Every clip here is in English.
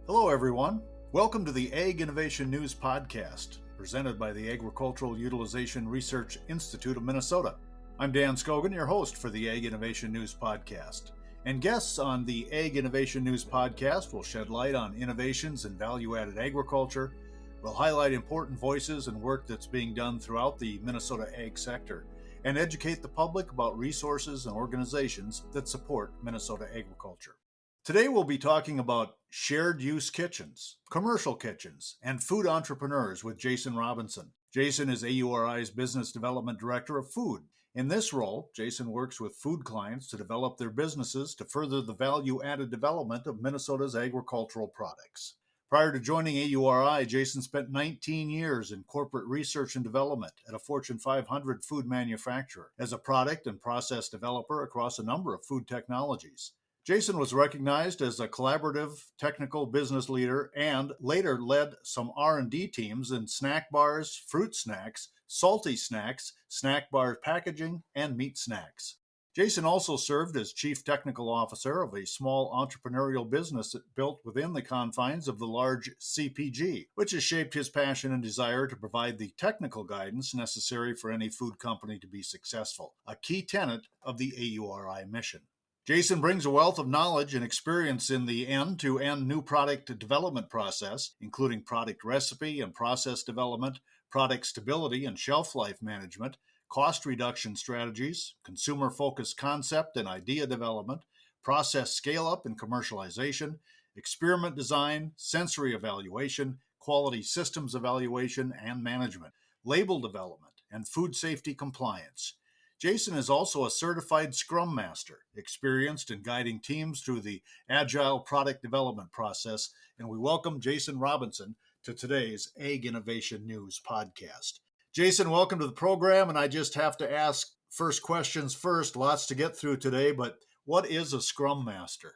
Hello, everyone. Welcome to the Ag Innovation News Podcast, presented by the Agricultural Utilization Research Institute of Minnesota. I'm Dan Scogan, your host for the Ag Innovation News Podcast. And guests on the Ag Innovation News Podcast will shed light on innovations in value-added agriculture, will highlight important voices and work that's being done throughout the Minnesota ag sector, and educate the public about resources and organizations that support Minnesota agriculture. Today we'll be talking about shared use kitchens, commercial kitchens, and food entrepreneurs with Jason Robinson. Jason is AURI's Business Development Director of Food. In this role, Jason works with food clients to develop their businesses to further the value-added development of Minnesota's agricultural products. Prior to joining AURI, Jason spent 19 years in corporate research and development at a Fortune 500 food manufacturer as a product and process developer across a number of food technologies. Jason was recognized as a collaborative technical business leader and later led some R&D teams in snack bars, fruit snacks, salty snacks, snack bar packaging, and meat snacks. Jason also served as chief technical officer of a small entrepreneurial business built within the confines of the large CPG, which has shaped his passion and desire to provide the technical guidance necessary for any food company to be successful, a key tenet of the AURI mission. Jason brings a wealth of knowledge and experience in the end-to-end new product development process, including product recipe and process development, product stability and shelf life management, cost reduction strategies, consumer-focused concept and idea development, process scale-up and commercialization, experiment design, sensory evaluation, quality systems evaluation and management, label development, and food safety compliance. Jason is also a certified Scrum Master, experienced in guiding teams through the agile product development process, and we welcome Jason Robinson to today's Ag Innovation News Podcast. Jason, welcome to the program, and I just have to ask first questions first, lots to get through today, but what is a Scrum Master?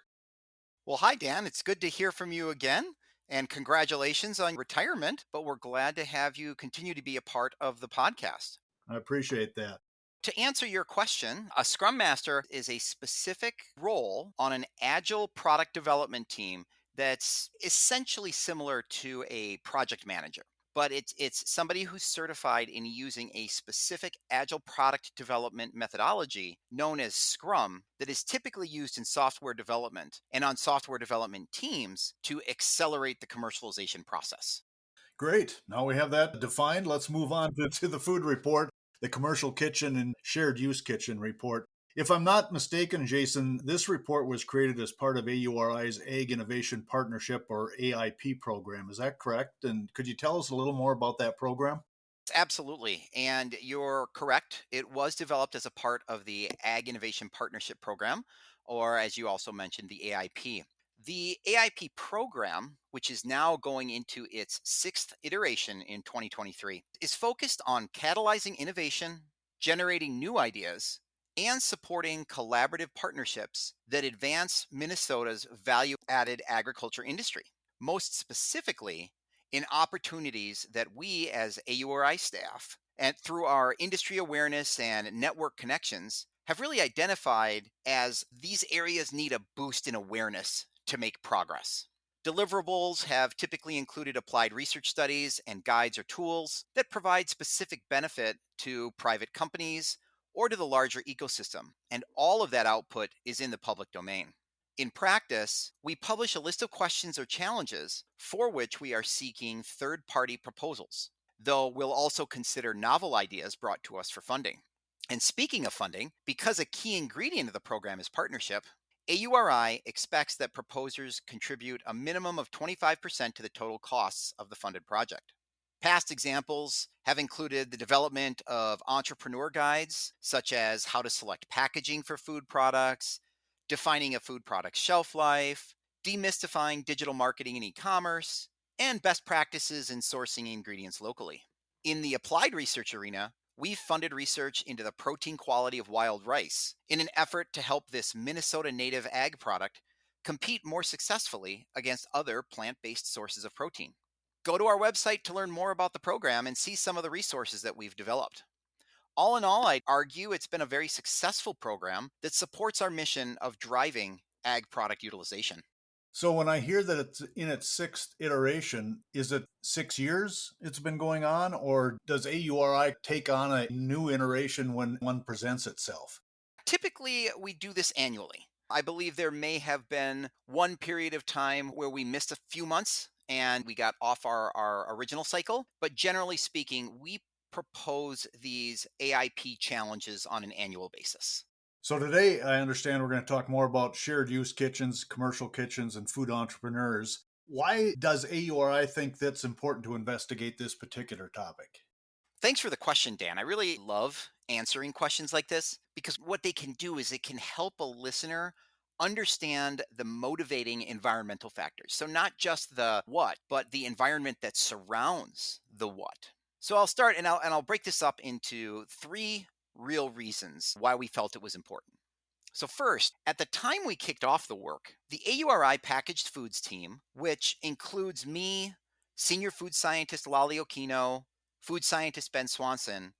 Well, hi, Dan. It's good to hear from you again, and congratulations on retirement, but we're glad to have you continue to be a part of the podcast. I appreciate that. To answer your question, a Scrum Master is a specific role on an agile product development team that's essentially similar to a project manager. But it's somebody who's certified in using a specific agile product development methodology known as Scrum that is typically used in software development and on software development teams to accelerate the commercialization process. Great. Now we have that defined. Let's move on to the food report, the commercial kitchen and shared use kitchen report. If I'm not mistaken, Jason, this report was created as part of AURI's Ag Innovation Partnership or AIP program. Is that correct? And could you tell us a little more about that program? Absolutely. And you're correct. It was developed as a part of the Ag Innovation Partnership Program, or as you also mentioned, the AIP. The AIP program, which is now going into its sixth iteration in 2023, is focused on catalyzing innovation, generating new ideas, and supporting collaborative partnerships that advance Minnesota's value added agriculture industry. Most specifically, in opportunities that we as AURI staff and through our industry awareness and network connections have really identified as these areas need a boost in awareness to make progress. Deliverables have typically included applied research studies and guides or tools that provide specific benefit to private companies or to the larger ecosystem, and all of that output is in the public domain. In practice, we publish a list of questions or challenges for which we are seeking third-party proposals, though we'll also consider novel ideas brought to us for funding. And speaking of funding, because a key ingredient of the program is partnership, AURI expects that proposers contribute a minimum of 25% to the total costs of the funded project. Past examples have included the development of entrepreneur guides, such as how to select packaging for food products, defining a food product's shelf life, demystifying digital marketing and e-commerce, and best practices in sourcing ingredients locally. In the applied research arena, we've funded research into the protein quality of wild rice in an effort to help this Minnesota native ag product compete more successfully against other plant-based sources of protein. Go to our website to learn more about the program and see some of the resources that we've developed. All in all, I'd argue it's been a very successful program that supports our mission of driving ag product utilization. So when I hear that it's in its sixth iteration, is it 6 years it's been going on, or does AURI take on a new iteration when one presents itself? Typically, we do this annually. I believe there may have been one period of time where we missed a few months and we got off our original cycle. But generally speaking, we propose these AIP challenges on an annual basis. So today, I understand we're going to talk more about shared use kitchens, commercial kitchens, and food entrepreneurs. Why does AURI think that's important to investigate this particular topic? Thanks for the question, Dan. I really love answering questions like this because what they can do is it can help a listener understand the motivating environmental factors. So, not just the what, but the environment that surrounds the what. So, I'll start and I'll break this up into three real reasons why we felt it was important. So, first, at the time we kicked off the work, the AURI packaged foods team, which includes me, senior food scientist Lali Okino, food scientist Ben Swanson,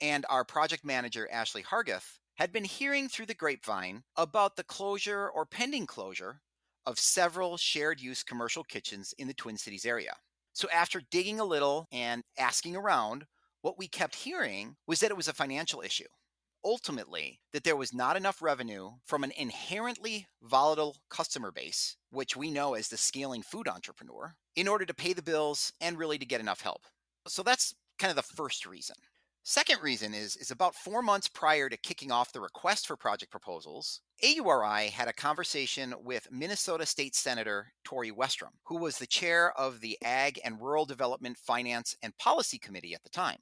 and our project manager Ashley Hargeth, had been hearing through the grapevine about the closure or pending closure of several shared use commercial kitchens in the Twin Cities area. So, after digging a little and asking around, what we kept hearing was that it was a financial issue. Ultimately, that there was not enough revenue from an inherently volatile customer base, which we know as the scaling food entrepreneur, in order to pay the bills and really to get enough help. So that's kind of the first reason. Second reason is about 4 months prior to kicking off the request for project proposals, AURI had a conversation with Minnesota State Senator Tori Westrum, who was the chair of the Ag and Rural Development Finance and Policy Committee at the time.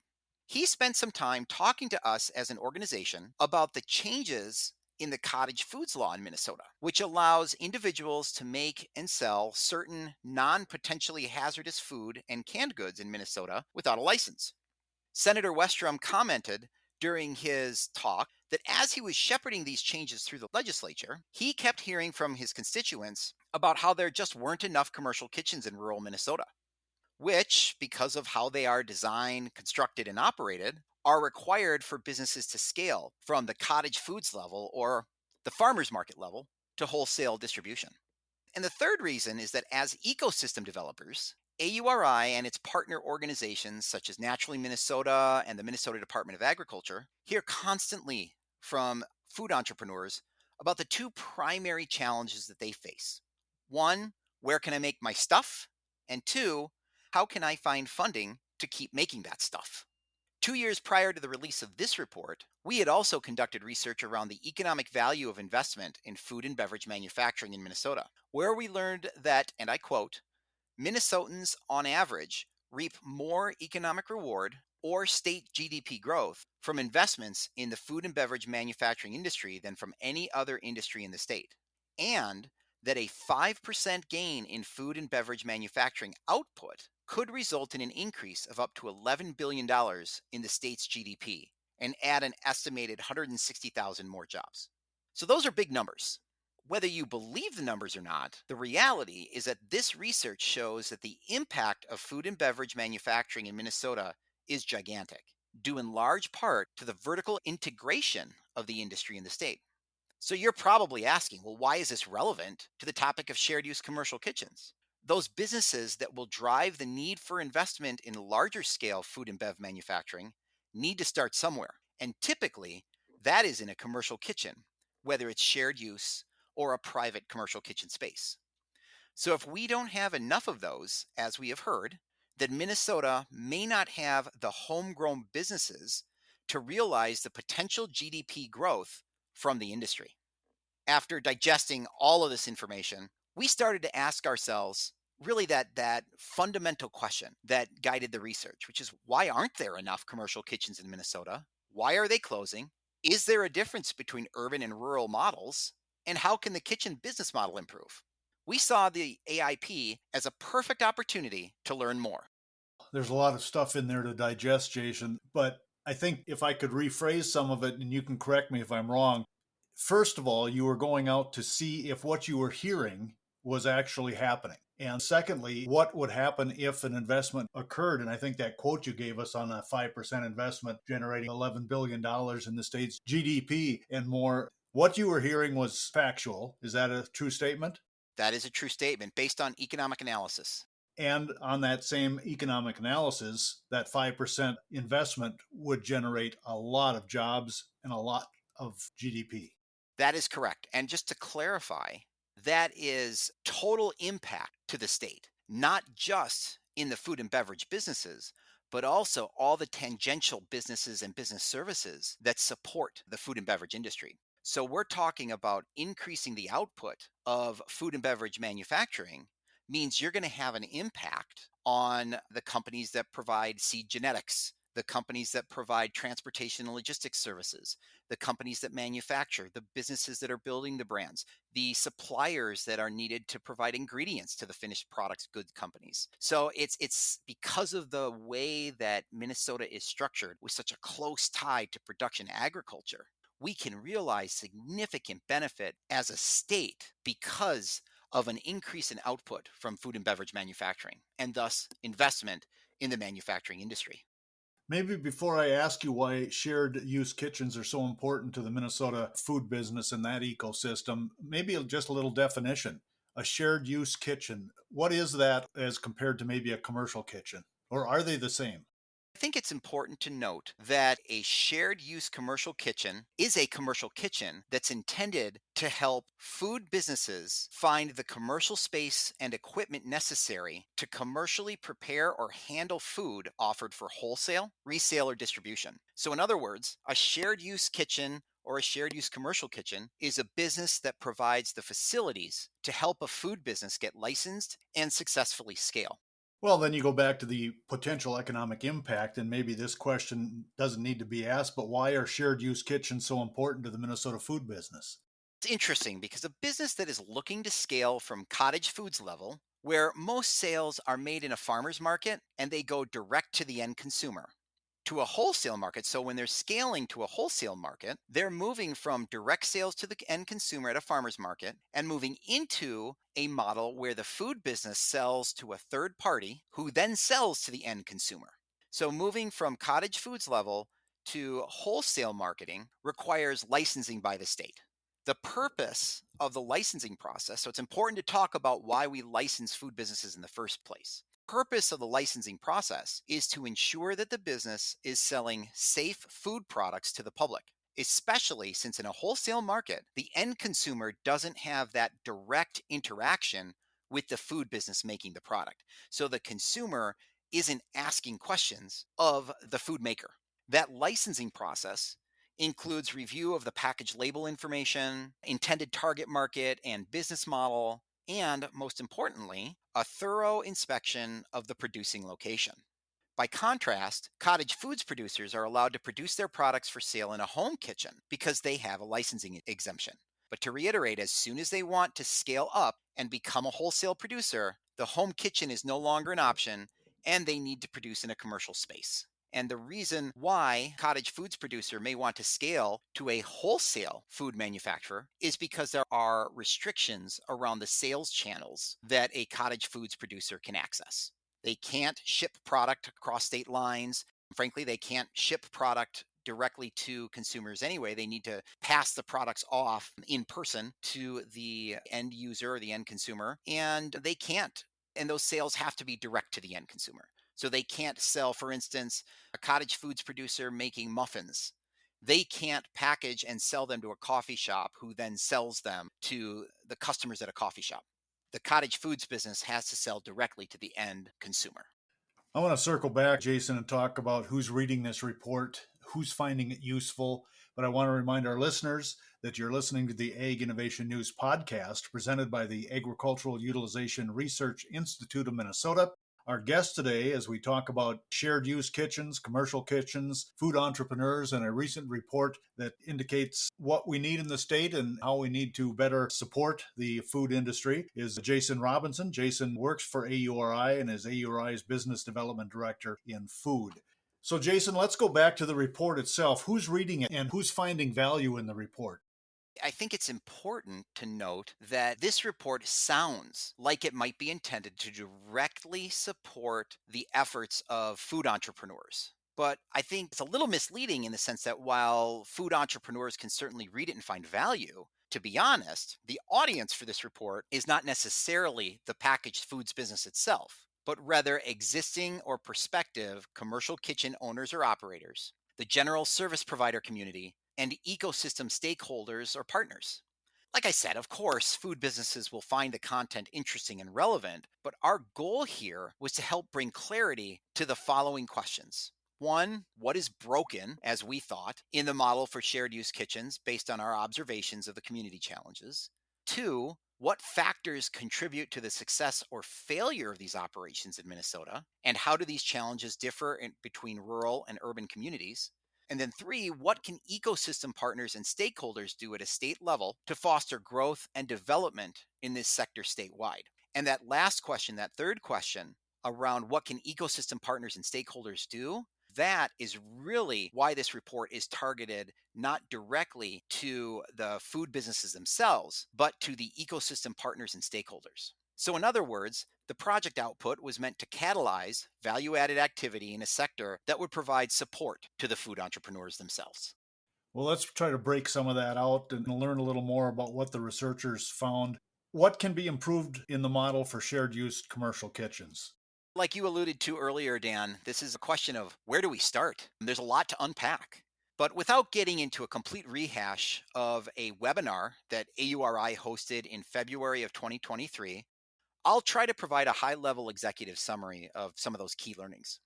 He spent some time talking to us as an organization about the changes in the cottage foods law in Minnesota, which allows individuals to make and sell certain non potentially hazardous food and canned goods in Minnesota without a license. Senator Westrom commented during his talk that as he was shepherding these changes through the legislature, he kept hearing from his constituents about how there just weren't enough commercial kitchens in rural Minnesota, which, because of how they are designed, constructed, and operated, are required for businesses to scale from the cottage foods level or the farmers market level to wholesale distribution. And the third reason is that as ecosystem developers, AURI and its partner organizations such as Naturally Minnesota and the Minnesota Department of Agriculture hear constantly from food entrepreneurs about the two primary challenges that they face. One, where can I make my stuff? And two, how can I find funding to keep making that stuff? 2 years prior to the release of this report, we had also conducted research around the economic value of investment in food and beverage manufacturing in Minnesota, where we learned that, and I quote, Minnesotans on average reap more economic reward or state GDP growth from investments in the food and beverage manufacturing industry than from any other industry in the state. And that a 5% gain in food and beverage manufacturing output could result in an increase of up to $11 billion in the state's GDP and add an estimated 160,000 more jobs. So those are big numbers. Whether you believe the numbers or not, the reality is that this research shows that the impact of food and beverage manufacturing in Minnesota is gigantic, due in large part to the vertical integration of the industry in the state. So you're probably asking, well, why is this relevant to the topic of shared use commercial kitchens? Those businesses that will drive the need for investment in larger scale food and bev manufacturing need to start somewhere. And typically, that is in a commercial kitchen, whether it's shared use or a private commercial kitchen space. So if we don't have enough of those, as we have heard, then Minnesota may not have the homegrown businesses to realize the potential GDP growth from the industry. After digesting all of this information, we started to ask ourselves really that fundamental question that guided the research, which is why aren't there enough commercial kitchens in Minnesota? Why are they closing? Is there a difference between urban and rural models? And how can the kitchen business model improve? We saw the AIP as a perfect opportunity to learn more. There's a lot of stuff in there to digest, Jason, but I think if I could rephrase some of it, and you can correct me if I'm wrong. First of all, you were going out to see if what you were hearing was actually happening. And secondly, what would happen if an investment occurred? And I think that quote you gave us on a 5% investment generating $11 billion in the state's GDP and more. What you were hearing was factual. Is that a true statement? That is a true statement based on economic analysis. And on that same economic analysis, that 5% investment would generate a lot of jobs and a lot of GDP. That is correct. And just to clarify, that is total impact to the state, not just in the food and beverage businesses, but also all the tangential businesses and business services that support the food and beverage industry. So we're talking about increasing the output of food and beverage manufacturing means you're going to have an impact on the companies that provide seed genetics, the companies that provide transportation and logistics services, the companies that manufacture, the businesses that are building the brands, the suppliers that are needed to provide ingredients to the finished products goods companies. So it's because of the way that Minnesota is structured with such a close tie to production agriculture, we can realize significant benefit as a state because of an increase in output from food and beverage manufacturing and thus investment in the manufacturing industry. Maybe before I ask you why shared use kitchens are so important to the Minnesota food business and that ecosystem, maybe just a little definition. A shared use kitchen, what is that as compared to maybe a commercial kitchen? Or are they the same? I think it's important to note that a shared use commercial kitchen is a commercial kitchen that's intended to help food businesses find the commercial space and equipment necessary to commercially prepare or handle food offered for wholesale, resale, or distribution. So, in other words, a shared use kitchen or a shared use commercial kitchen is a business that provides the facilities to help a food business get licensed and successfully scale. Well, then you go back to the potential economic impact, and maybe this question doesn't need to be asked, but why are shared use kitchens so important to the Minnesota food business? It's interesting because a business that is looking to scale from cottage foods level, where most sales are made in a farmer's market and they go direct to the end consumer, to a wholesale market. So when they're scaling to a wholesale market, they're moving from direct sales to the end consumer at a farmer's market and moving into a model where the food business sells to a third party who then sells to the end consumer. So moving from cottage foods level to wholesale marketing requires licensing by the state. The purpose of the licensing process, so it's important to talk about why we license food businesses in the first place. Purpose of the licensing process is to ensure that the business is selling safe food products to the public, especially since in a wholesale market, the end consumer doesn't have that direct interaction with the food business making the product. So the consumer isn't asking questions of the food maker. That licensing process includes review of the package label information, intended target market and business model, and most importantly, a thorough inspection of the producing location. By contrast, cottage foods producers are allowed to produce their products for sale in a home kitchen because they have a licensing exemption. But to reiterate, as soon as they want to scale up and become a wholesale producer, the home kitchen is no longer an option and they need to produce in a commercial space. And the reason why cottage foods producer may want to scale to a wholesale food manufacturer is because there are restrictions around the sales channels that a cottage foods producer can access. They can't ship product across state lines. Frankly, they can't ship product directly to consumers anyway. They need to pass the products off in person to the end user or the end consumer, and they can't. And those sales have to be direct to the end consumer. So they can't sell, for instance, a cottage foods producer making muffins. They can't package and sell them to a coffee shop who then sells them to the customers at a coffee shop. The cottage foods business has to sell directly to the end consumer. I want to circle back, Jason, and talk about who's reading this report, who's finding it useful. But I want to remind our listeners that you're listening to the Ag Innovation News podcast presented by the Agricultural Utilization Research Institute of Minnesota. Our guest today, as we talk about shared use kitchens, commercial kitchens, food entrepreneurs, and a recent report that indicates what we need in the state and how we need to better support the food industry, is Jason Robinson. Jason works for AURI and is AURI's Business Development Director in food. So, Jason, let's go back to the report itself. Who's reading it and who's finding value in the report? I think it's important to note that this report sounds like it might be intended to directly support the efforts of food entrepreneurs. But I think it's a little misleading in the sense that while food entrepreneurs can certainly read it and find value, to be honest, the audience for this report is not necessarily the packaged foods business itself, but rather existing or prospective commercial kitchen owners or operators, the general service provider community, and ecosystem stakeholders or partners. Like I said, of course, food businesses will find the content interesting and relevant, but our goal here was to help bring clarity to the following questions. One, what is broken, as we thought, in the model for shared use kitchens based on our observations of the community challenges? Two, what factors contribute to the success or failure of these operations in Minnesota? And how do these challenges differ between rural and urban communities? And then three, what can ecosystem partners and stakeholders do at a state level to foster growth and development in this sector statewide? And that last question, that third question around what can ecosystem partners and stakeholders do, that is really why this report is targeted not directly to the food businesses themselves, but to the ecosystem partners and stakeholders. So, in other words, the project output was meant to catalyze value added activity in a sector that would provide support to the food entrepreneurs themselves. Well, let's try to break some of that out and learn a little more about what the researchers found. What can be improved in the model for shared use commercial kitchens? Like you alluded to earlier, Dan, this is a question of where do we start? There's a lot to unpack. But without getting into a complete rehash of a webinar that AURI hosted in February of 2023, I'll try to provide a high level executive summary of some of those key learnings.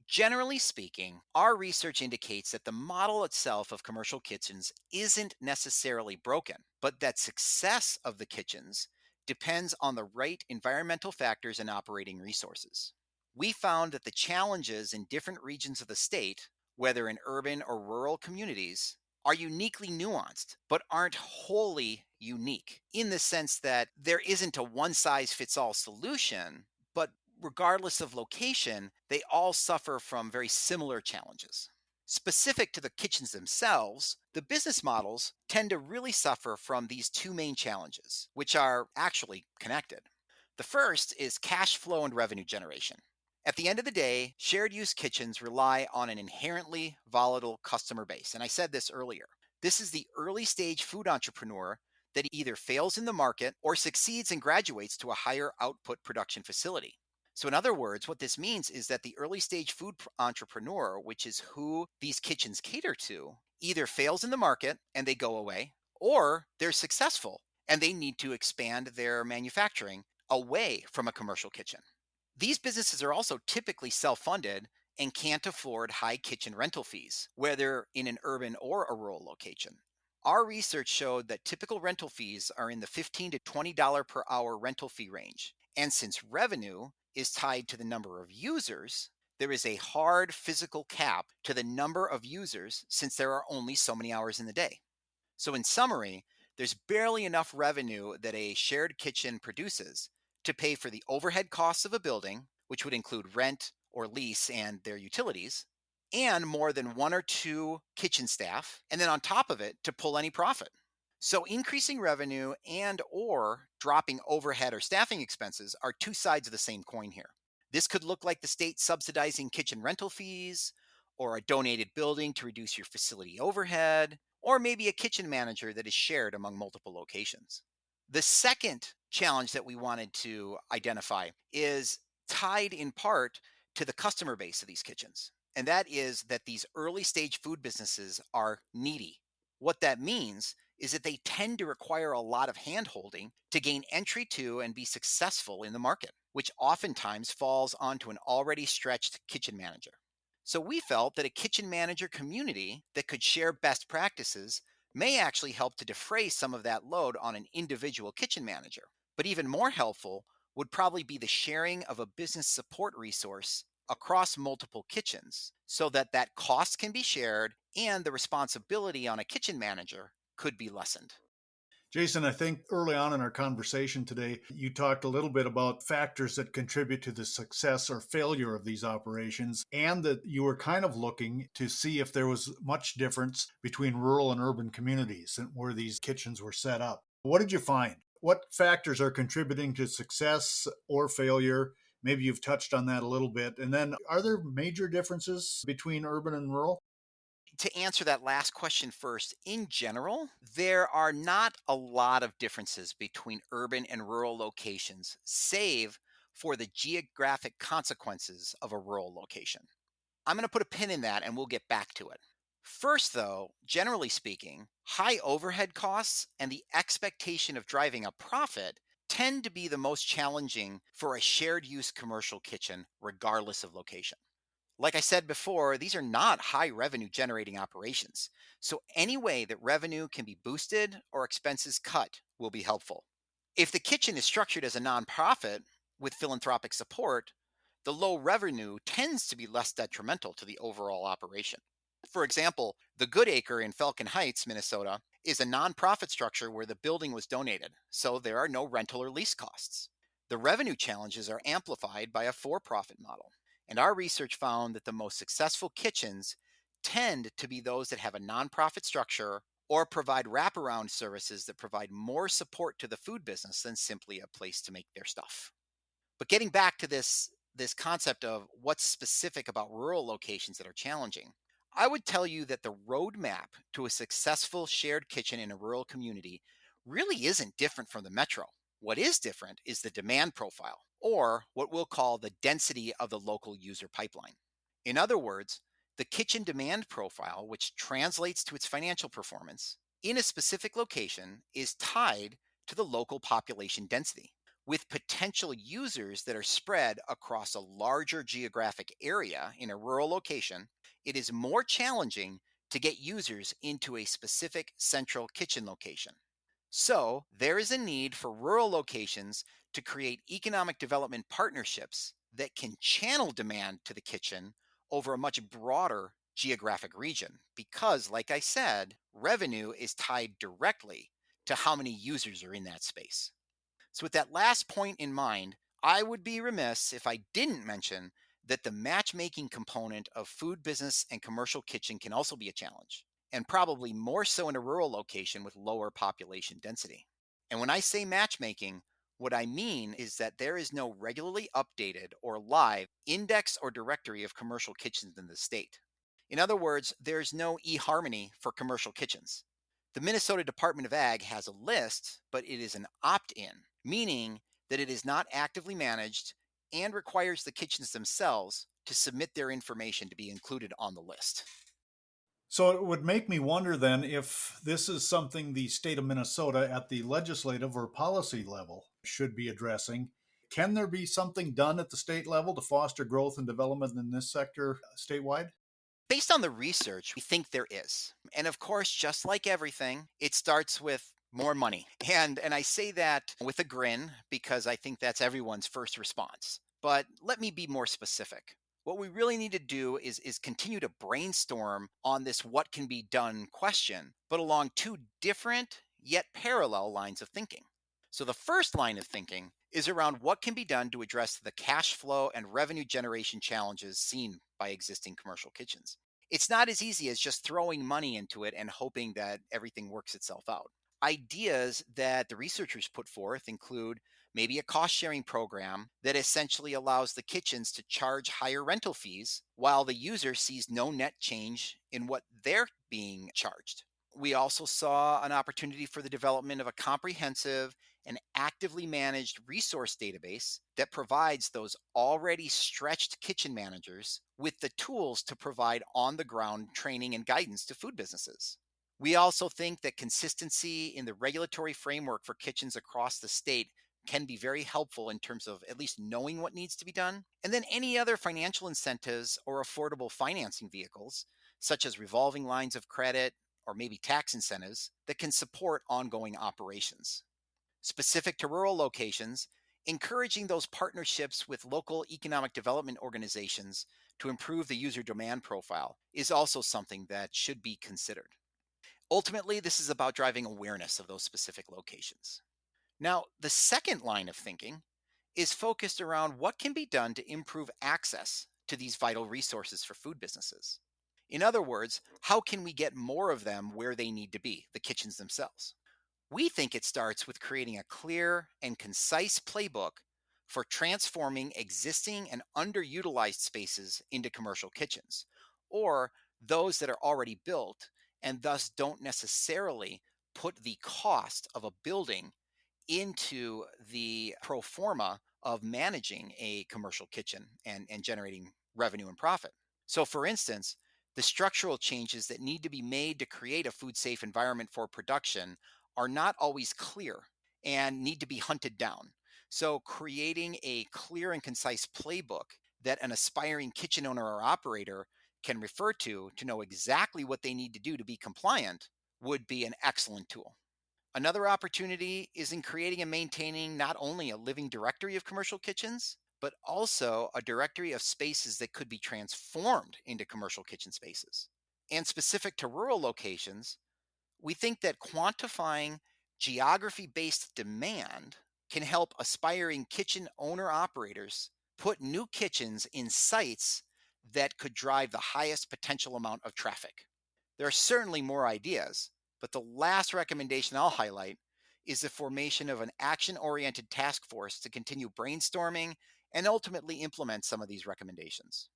Generally speaking, our research indicates that the model itself of commercial kitchens isn't necessarily broken, but that success of the kitchens depends on the right environmental factors and operating resources. We found that the challenges in different regions of the state, whether in urban or rural communities, are uniquely nuanced, but aren't wholly unique in the sense that there isn't a one size fits all solution, but regardless of location, they all suffer from very similar challenges. Specific to the kitchens themselves, the business models tend to really suffer from these two main challenges, which are actually connected. The first is cash flow and revenue generation. At the end of the day, shared use kitchens rely on an inherently volatile customer base. And I said this earlier. This is the early stage food entrepreneur that either fails in the market or succeeds and graduates to a higher output production facility. So, in other words, what this means is that the early stage food entrepreneur, which is who these kitchens cater to, either fails in the market and they go away, or they're successful and they need to expand their manufacturing away from a commercial kitchen. These businesses are also typically self funded and can't afford high kitchen rental fees, whether in an urban or a rural location. Our research showed that typical rental fees are in the $15 to $20 per hour rental fee range. And since revenue is tied to the number of users, there is a hard physical cap to the number of users since there are only so many hours in the day. So, in summary, there's barely enough revenue that a shared kitchen produces to pay for the overhead costs of a building, which would include rent or lease and their utilities, and more than one or two kitchen staff, and then on top of it to pull any profit. So increasing revenue and or dropping overhead or staffing expenses are two sides of the same coin here. This could look like the state subsidizing kitchen rental fees, or a donated building to reduce your facility overhead, or maybe a kitchen manager that is shared among multiple locations. The second challenge that we wanted to identify is tied in part to the customer base of these kitchens. And that is that these early stage food businesses are needy. What that means is that they tend to require a lot of handholding to gain entry to and be successful in the market, which oftentimes falls onto an already stretched kitchen manager. So we felt that a kitchen manager community that could share best practices may actually help to defray some of that load on an individual kitchen manager. But even more helpful would probably be the sharing of a business support resource across multiple kitchens so that that cost can be shared and the responsibility on a kitchen manager could be lessened. Jason, I think early on in our conversation today, you talked a little bit about factors that contribute to the success or failure of these operations, and that you were kind of looking to see if there was much difference between rural and urban communities and where these kitchens were set up. What did you find? What factors are contributing to success or failure? Maybe you've touched on that a little bit. And then are there major differences between urban and rural? To answer that last question first, in general, there are not a lot of differences between urban and rural locations, save for the geographic consequences of a rural location. I'm going to put a pin in that and we'll get back to it. First, though, generally speaking, high overhead costs and the expectation of driving a profit tend to be the most challenging for a shared use commercial kitchen, regardless of location. Like I said before, these are not high revenue generating operations. So, any way that revenue can be boosted or expenses cut will be helpful. If the kitchen is structured as a nonprofit with philanthropic support, the low revenue tends to be less detrimental to the overall operation. For example, the Good Acre in Falcon Heights, Minnesota, is a nonprofit structure where the building was donated, so there are no rental or lease costs. The revenue challenges are amplified by a for profit model. And our research found that the most successful kitchens tend to be those that have a nonprofit structure or provide wraparound services that provide more support to the food business than simply a place to make their stuff. But getting back to this concept of what's specific about rural locations that are challenging, I would tell you that the roadmap to a successful shared kitchen in a rural community really isn't different from the metro. What is different is the demand profile, or what we'll call the density of the local user pipeline. In other words, the kitchen demand profile, which translates to its financial performance in a specific location, is tied to the local population density. With potential users that are spread across a larger geographic area in a rural location, it is more challenging to get users into a specific central kitchen location. So, there is a need for rural locations to create economic development partnerships that can channel demand to the kitchen over a much broader geographic region. Because, like I said, revenue is tied directly to how many users are in that space. So, with that last point in mind, I would be remiss if I didn't mention that the matchmaking component of food business and commercial kitchen can also be a challenge, and probably more so in a rural location with lower population density. And when I say matchmaking, what I mean is that there is no regularly updated or live index or directory of commercial kitchens in the state. In other words, there's no eHarmony for commercial kitchens. The Minnesota Department of Ag has a list, but it is an opt in, meaning that it is not actively managed and requires the kitchens themselves to submit their information to be included on the list. So it would make me wonder then if this is something the state of Minnesota at the legislative or policy level should be addressing. Can there be something done at the state level to foster growth and development in this sector statewide? Based on the research, we think there is. And of course, just like everything, it starts with more money. And I say that with a grin because I think that's everyone's first response. But let me be more specific. What we really need to do is continue to brainstorm on this what can be done question, but along two different yet parallel lines of thinking. So the first line of thinking is around what can be done to address the cash flow and revenue generation challenges seen by existing commercial kitchens. It's not as easy as just throwing money into it and hoping that everything works itself out. Ideas that the researchers put forth include maybe a cost sharing program that essentially allows the kitchens to charge higher rental fees while the user sees no net change in what they're being charged. We also saw an opportunity for the development of a comprehensive and actively managed resource database that provides those already stretched kitchen managers with the tools to provide on the ground training and guidance to food businesses. We also think that consistency in the regulatory framework for kitchens across the state can be very helpful in terms of at least knowing what needs to be done. And then any other financial incentives or affordable financing vehicles, such as revolving lines of credit or maybe tax incentives that can support ongoing operations. Specific to rural locations, encouraging those partnerships with local economic development organizations to improve the user demand profile is also something that should be considered. Ultimately, this is about driving awareness of those specific locations. Now, the second line of thinking is focused around what can be done to improve access to these vital resources for food businesses. In other words, how can we get more of them where they need to be, the kitchens themselves? We think it starts with creating a clear and concise playbook for transforming existing and underutilized spaces into commercial kitchens, or those that are already built and thus don't necessarily put the cost of a building into the pro forma of managing a commercial kitchen and generating revenue and profit. So, for instance, the structural changes that need to be made to create a food safe environment for production are not always clear and need to be hunted down. So, creating a clear and concise playbook that an aspiring kitchen owner or operator can refer to know exactly what they need to do to be compliant would be an excellent tool. Another opportunity is in creating and maintaining not only a living directory of commercial kitchens, but also a directory of spaces that could be transformed into commercial kitchen spaces. And specific to rural locations, we think that quantifying geography based demand can help aspiring kitchen owner operators put new kitchens in sites that could drive the highest potential amount of traffic. There are certainly more ideas, but the last recommendation I'll highlight is the formation of an action oriented task force to continue brainstorming and ultimately implement some of these recommendations.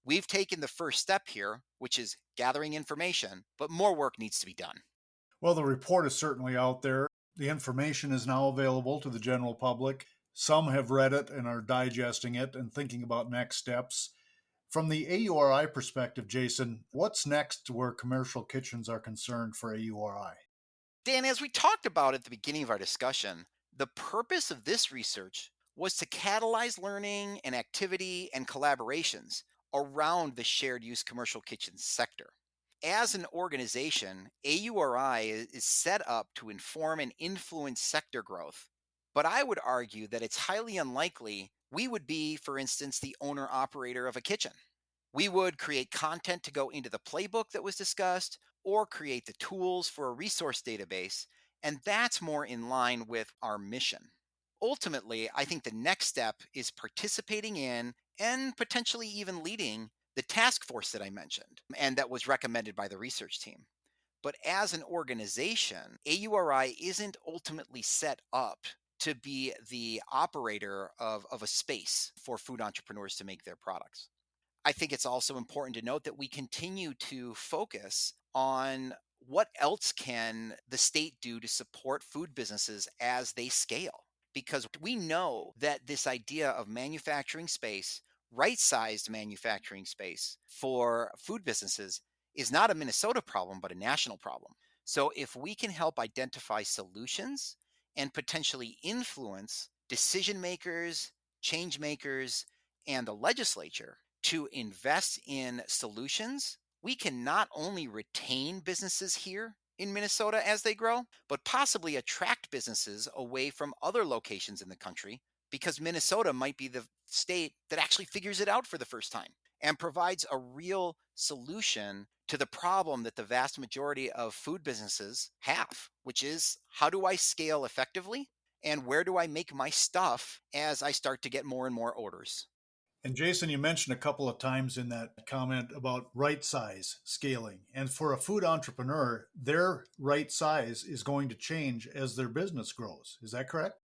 We've taken the first step here, which is gathering information, but more work needs to be done. Well, the report is certainly out there. The information is now available to the general public. Some have read it and are digesting it and thinking about next steps. From the AURI perspective, Jason, what's next where commercial kitchens are concerned for AURI? Dan, as we talked about at the beginning of our discussion, the purpose of this research was to catalyze learning and activity and collaborations around the shared use commercial kitchen sector. As an organization, AURI is set up to inform and influence sector growth. But I would argue that it's highly unlikely we would be, for instance, the owner operator of a kitchen. We would create content to go into the playbook that was discussed or create the tools for a resource database, and that's more in line with our mission. Ultimately, I think the next step is participating in and potentially even leading the task force that I mentioned and that was recommended by the research team. But as an organization, AURI isn't ultimately set up to be the operator of a space for food entrepreneurs to make their products. I think it's also important to note that we continue to focus on what else can the state do to support food businesses as they scale. Because we know that this idea of manufacturing space, right sized manufacturing space for food businesses, is not a Minnesota problem, but a national problem. So if we can help identify solutions and potentially influence decision makers, change makers, and the legislature to invest in solutions, we can not only retain businesses here in Minnesota as they grow, but possibly attract businesses away from other locations in the country because Minnesota might be the state that actually figures it out for the first time and provides a real solution to the problem that the vast majority of food businesses have, which is how do I scale effectively and where do I make my stuff as I start to get more and more orders? And Jason, you mentioned a couple of times in that comment about right size scaling. And for a food entrepreneur, their right size is going to change as their business grows. Is that correct?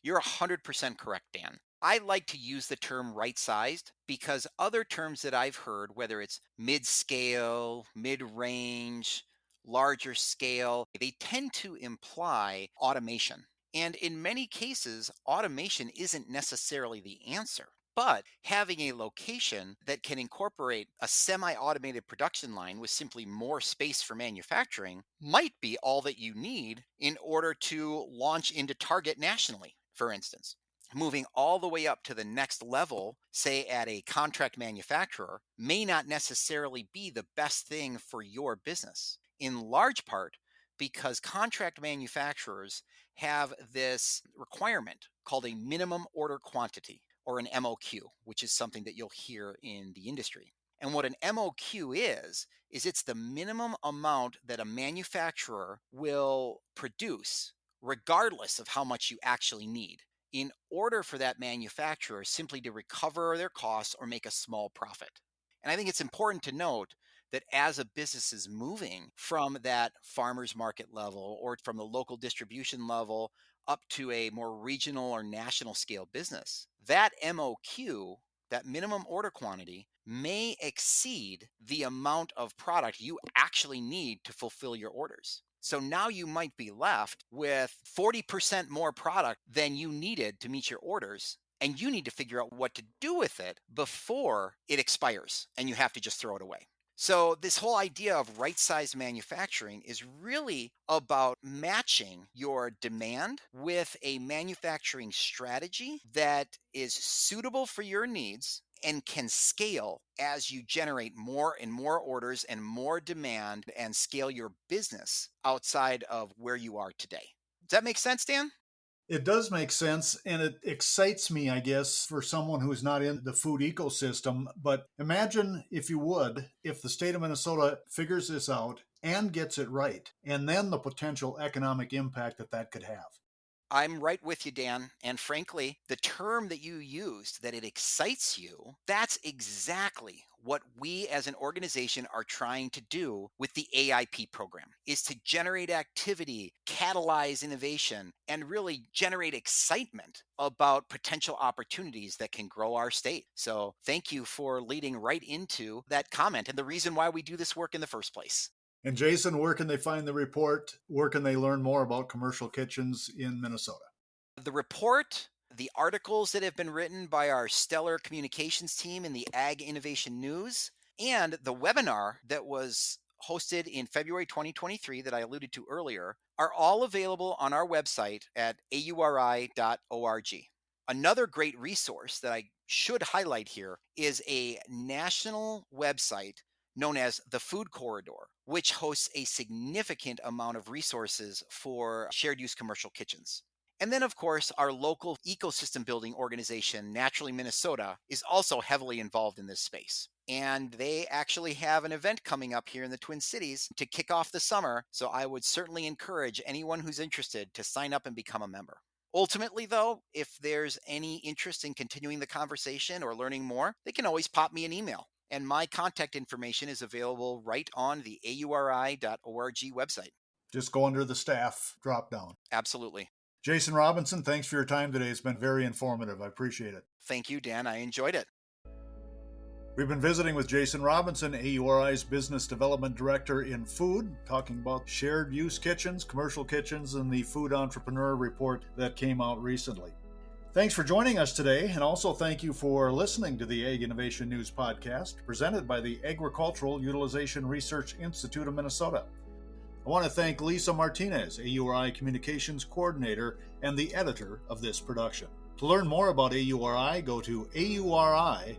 You're 100% correct, Dan. I like to use the term right sized because other terms that I've heard, whether it's mid scale, mid range, larger scale, they tend to imply automation. And in many cases, automation isn't necessarily the answer. But having a location that can incorporate a semi automated production line with simply more space for manufacturing might be all that you need in order to launch into Target nationally, for instance. Moving all the way up to the next level, say at a contract manufacturer, may not necessarily be the best thing for your business, in large part because contract manufacturers have this requirement called a minimum order quantity or an MOQ, which is something that you'll hear in the industry. And what an MOQ is it's the minimum amount that a manufacturer will produce, regardless of how much you actually need, in order for that manufacturer simply to recover their costs or make a small profit. And I think it's important to note that as a business is moving from that farmer's market level or from the local distribution level up to a more regional or national scale business, that MOQ, that minimum order quantity, may exceed the amount of product you actually need to fulfill your orders. So now you might be left with 40% more product than you needed to meet your orders. And you need to figure out what to do with it before it expires and you have to just throw it away. So, this whole idea of right sized manufacturing is really about matching your demand with a manufacturing strategy that is suitable for your needs and can scale as you generate more and more orders and more demand and scale your business outside of where you are today. Does that make sense, Dan? It does make sense, and it excites me, I guess, for someone who's not in the food ecosystem. But imagine, if you would, if the state of Minnesota figures this out and gets it right, and then the potential economic impact that that could have. I'm right with you, Dan. And frankly, the term that you used, that it excites you, that's exactly what we as an organization are trying to do with the AIP program, is to generate activity, catalyze innovation, and really generate excitement about potential opportunities that can grow our state. So thank you for leading right into that comment and the reason why we do this work in the first place. And Jason, where can they find the report? Where can they learn more about commercial kitchens in Minnesota? The report, the articles that have been written by our stellar communications team in the Ag Innovation News, and the webinar that was hosted in February 2023 that I alluded to earlier are all available on our website at auri.org. Another great resource that I should highlight here is a national website known as the Food Corridor, which hosts a significant amount of resources for shared use commercial kitchens. And then, of course, our local ecosystem building organization, Naturally Minnesota, is also heavily involved in this space. And they actually have an event coming up here in the Twin Cities to kick off the summer. So I would certainly encourage anyone who's interested to sign up and become a member. Ultimately, though, if there's any interest in continuing the conversation or learning more, they can always pop me an email. And my contact information is available right on the auri.org website. Just go under the staff drop down. Absolutely. Jason Robinson, thanks for your time today. It's been very informative. I appreciate it. Thank you, Dan. I enjoyed it. We've been visiting with Jason Robinson, AURI's Business Development Director in Food, talking about shared use kitchens, commercial kitchens, and the Food Entrepreneur Report that came out recently. Thanks for joining us today, and also thank you for listening to the Ag Innovation News Podcast, presented by the Agricultural Utilization Research Institute of Minnesota. I want to thank Lisa Martinez, AURI Communications Coordinator and the editor of this production. To learn more about AURI, go to auri.org.